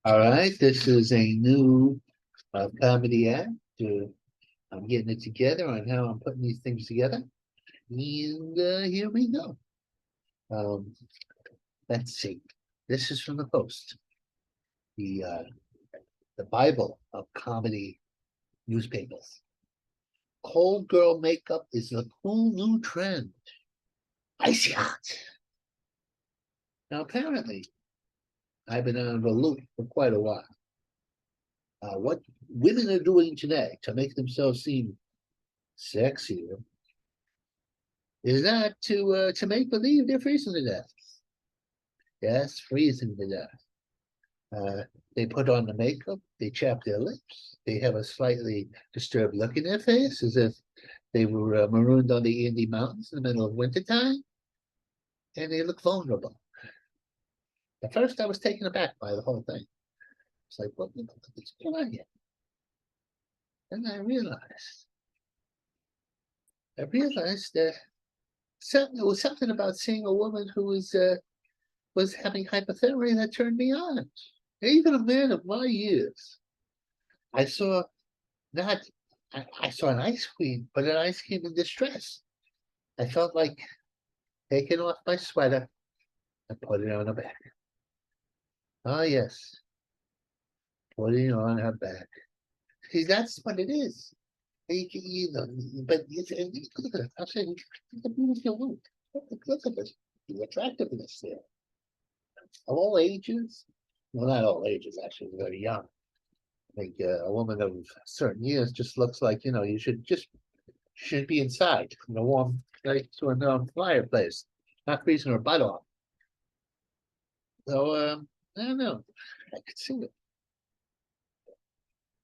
All right, this is a new comedy act. I'm getting it together on how I'm putting these things together. And here we go. Um, let's see. This is from the Post, the uh, the Bible of comedy newspapers. Cold girl makeup is a cool new trend. Icy hot. Now, apparently, I've been on the loop for quite a while. What women are doing today to make themselves seem sexier is not to make believe they're freezing to death. Yes, freezing to death. They put on the makeup, they chap their lips, they have a slightly disturbed look in their face, as if they were marooned on the Andes Mountains in the middle of wintertime, and they look vulnerable. At first, I was taken aback by the whole thing. It's like, what's going on here? And I realized that there was something about seeing a woman who was having hypothermia that turned me on. Even a man of my years. I saw not I saw an ice queen, but an ice queen in distress. I felt like taking off my sweater and putting it on her back. Oh yes, putting it on her back. See, that's what it is. You know, but look at it. I'm saying, look at beautiful woman. Look at this. The attractiveness there. Of all ages, well, not all ages, actually, very young. I think a woman of certain years just looks like, you should be inside in a warm place to a fireplace, not freezing her butt off. So I don't know. I could see it.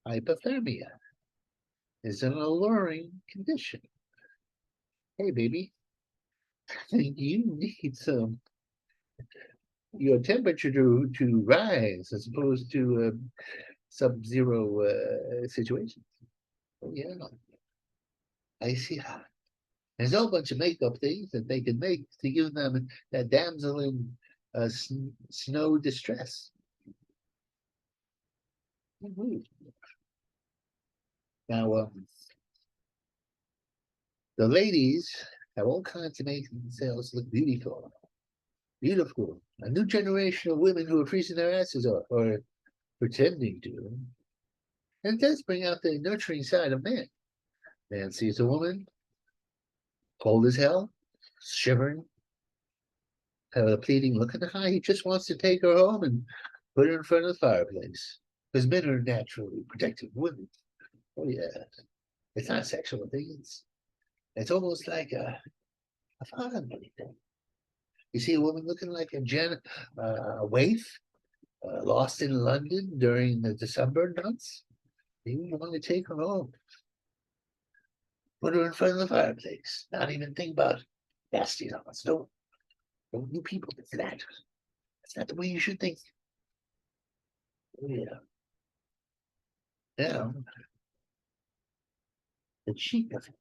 Hypothermia is an alluring condition. Hey, baby, you need your temperature to rise as opposed to sub-zero situations. Oh yeah, I see how. There's a whole bunch of makeup things that they can make to give them that damsel in snow distress. Mhm. Now, the ladies have all kinds of make themselves look beautiful. Beautiful. A new generation of women who are freezing their asses off or pretending to. And it does bring out the nurturing side of man. Man sees a woman, cold as hell, shivering, have a pleading look in the eye. He just wants to take her home and put her in front of the fireplace. Because men are naturally protective women. Oh, yeah. It's not a sexual thing. It's almost like a family thing. You see a woman looking like a waif, lost in London during the December months. You want to take her home, put her in front of the fireplace, not even think about nasty thoughts. Don't you people do that. That's not the way you should think. Oh, yeah. Now, the cheek of it.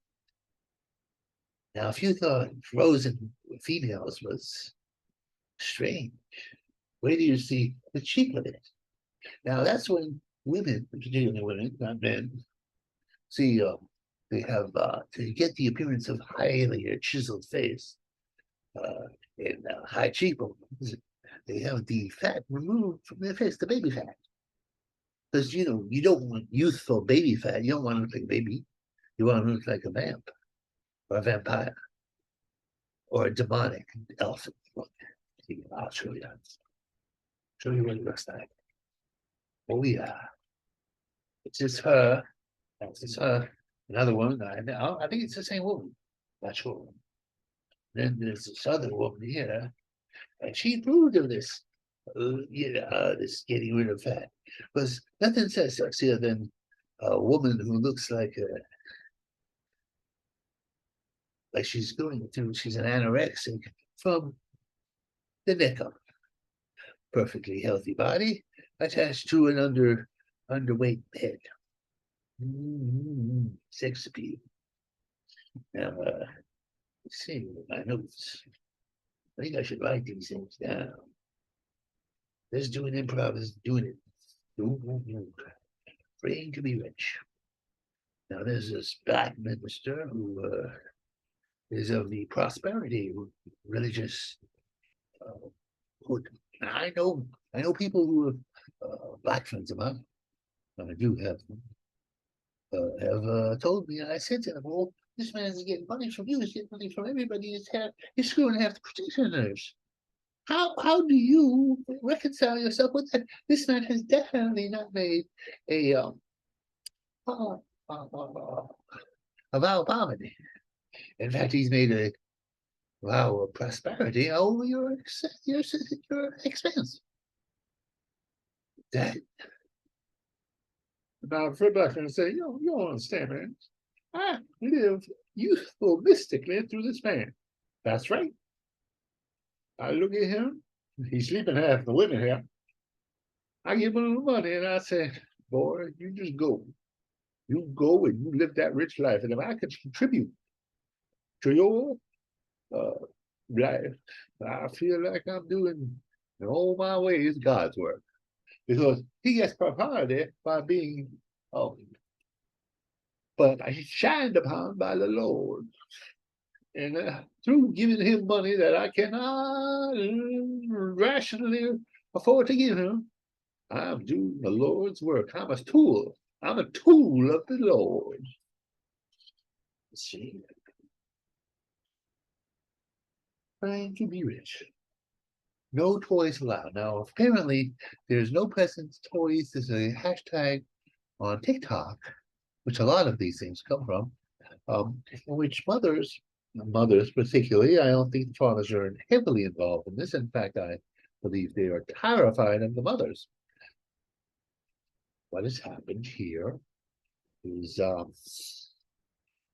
Now, if you thought frozen females was strange, where do you see the cheek of it? Now, that's when women, particularly women, not men, see they have to get the appearance of highly chiseled face uh, and high cheekbones. They have the fat removed from their face, the baby fat, because you don't want youthful baby fat. You don't want to look like a baby. You want to look like a vamp or a vampire or a demonic elf. Look, I'll show you. Show you what it looks like. Oh yeah, it's just her. That's just her. Another woman. I think it's the same woman. Not sure. Then there's this other woman here, and she approved of this. This getting rid of fat, because nothing says sexier than a woman who looks like she's going through. She's an anorexic from the neck up. Perfectly healthy body attached to an underweight head. Sex appeal. Now, let's see my notes. I think I should write these things down. This doing improv is doing it. Praying to be rich. Now there's this black minister who is of the prosperity religious hood. I know people who have black friends of mine. I do have told me. I said to them, "Well, this man is getting money from you. He's getting money from everybody. He's screwing half the petitioners. How do you reconcile yourself with that? This man has definitely not made a uh, uh, uh, a vow of poverty. In fact, he's made a vow of prosperity over your expense." That now, Fred Blackman say, you don't understand, man. I live youthful mystically through this man. That's right. I look at him. He's sleeping half the women here. I give him the money and I say, boy, you just go. You go and you live that rich life. And if I can contribute to your life, I feel like I'm doing in all my ways God's work. Because he gets prosperity by being but I shined upon by the Lord. And through giving him money that I cannot rationally afford to give him, I'm doing the Lord's work. I'm a tool. I'm a tool of the Lord. See? Trying to be rich. No toys allowed. Now, apparently, there's no presents toys. There's a hashtag on TikTok, which a lot of these things come from, which mothers particularly, I don't think the fathers are heavily involved in this. In fact, I believe they are terrified of the mothers. What has happened here is the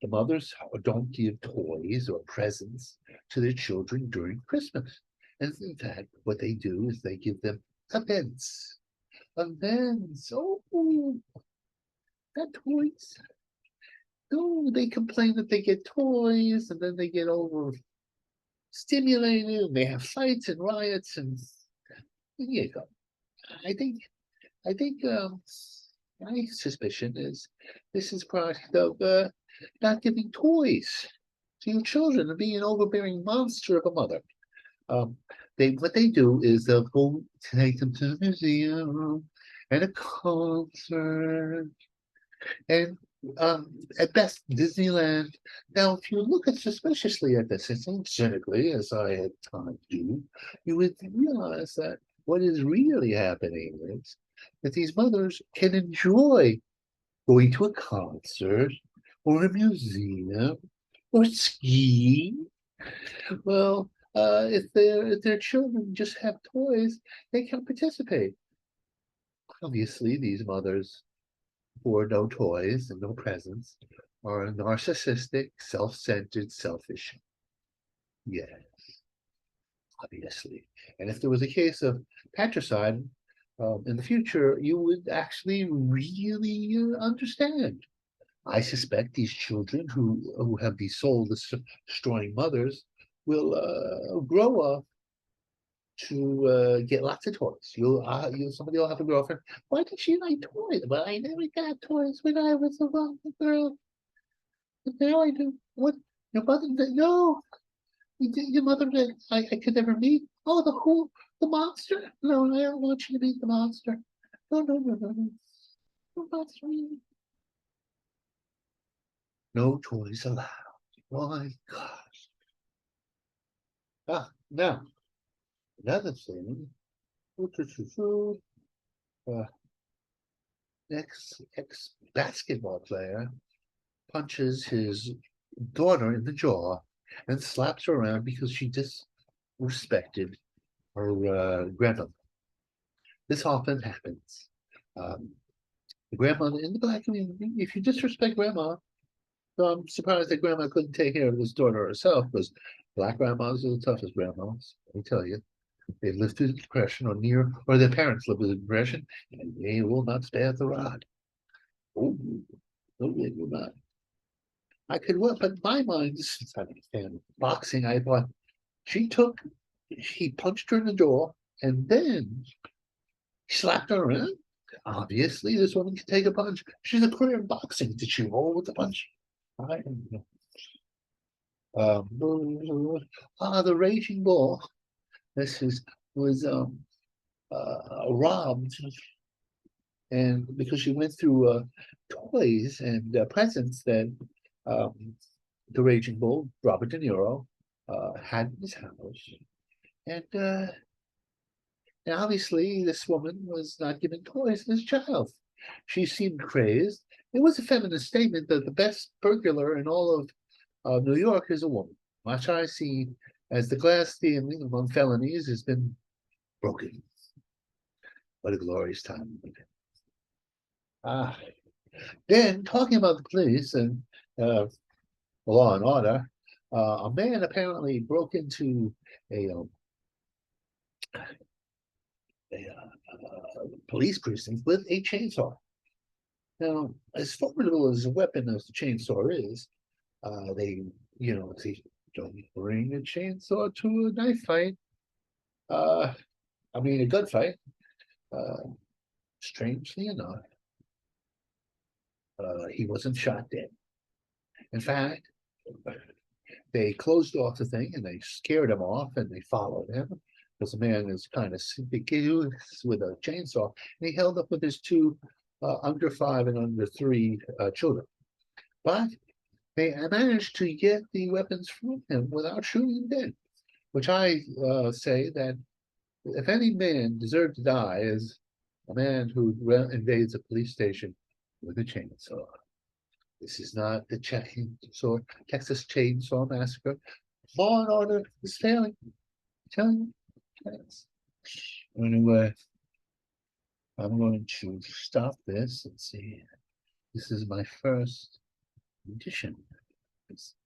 mothers don't give toys or presents to their children during Christmas. And in fact, what they do is they give them events. Events. Oh, not toys. No, they complain that they get toys and then they get overstimulated and they have fights and riots and you go. I think my suspicion is this is product of not giving toys to your children and being an overbearing monster of a mother. What they do is they'll go take them to the museum and a concert and at best Disneyland. Now, if you look at suspiciously at this, and cynically, as I had time to do, you would realize that what is really happening is that these mothers can enjoy going to a concert or a museum or skiing. Well, if their children just have toys, they can participate. Obviously, these mothers who are no toys and no presents are narcissistic, self-centered, selfish. Yes, obviously. And if there was a case of patricide in the future, you would actually really understand. I suspect these children who have these soul-destroying mothers will grow up to get lots of toys. Somebody will have a girlfriend. Why did she like toys? But I never got toys when I was a girl. But now I do. What your mother did? No, your mother did. I could never meet. Oh, the monster? No, I don't want you to meet the monster. No, no, no, no, no. The monster. No toys allowed. My gosh. Now another thing. Ex basketball player punches his daughter in the jaw and slaps her around because she disrespected her grandmother. This often happens. The grandmother in the black community, if you disrespect grandma, so I'm surprised that grandma couldn't take care of this daughter herself because black grandmas are the toughest grandmas, let me tell you. They lived through the depression or their parents lived through the depression, and they will not spare the rod. Oh, no, they will not. I could work, but my mind, since I understand boxing, I thought he punched her in the jaw and then he slapped her around. Obviously, this woman can take a punch. She's a career in boxing. Did she roll with the punch? I don't know. The Raging Bull. This is was robbed, and because she went through toys and presents that um, the Raging Bull, Robert De Niro, had in his house, and obviously this woman was not given toys as a child. She seemed crazed. It was a feminist statement that the best burglar in all of New York is a woman, which I see as the glass ceiling among felonies has been broken. What a glorious time. Ah, then talking about the police and uh, law and order, a man apparently broke into a police precinct with a chainsaw. Now, as formidable as a weapon as the chainsaw is, they, they don't bring a chainsaw to a knife fight. Uh, I mean, a gunfight. Uh, Strangely enough, he wasn't shot dead. In fact, they closed off the thing and they scared him off and they followed him because the man is kind of with a chainsaw and he held up with his two under 5 and under 3 children. But they managed to get the weapons from him without shooting him dead, which I say that if any man deserved to die is a man who invades a police station with a chainsaw. This is not the Texas Chainsaw Massacre. Law and order is failing. I'm telling you. Yes. Anyway, I'm going to stop this and see. This is my first edition.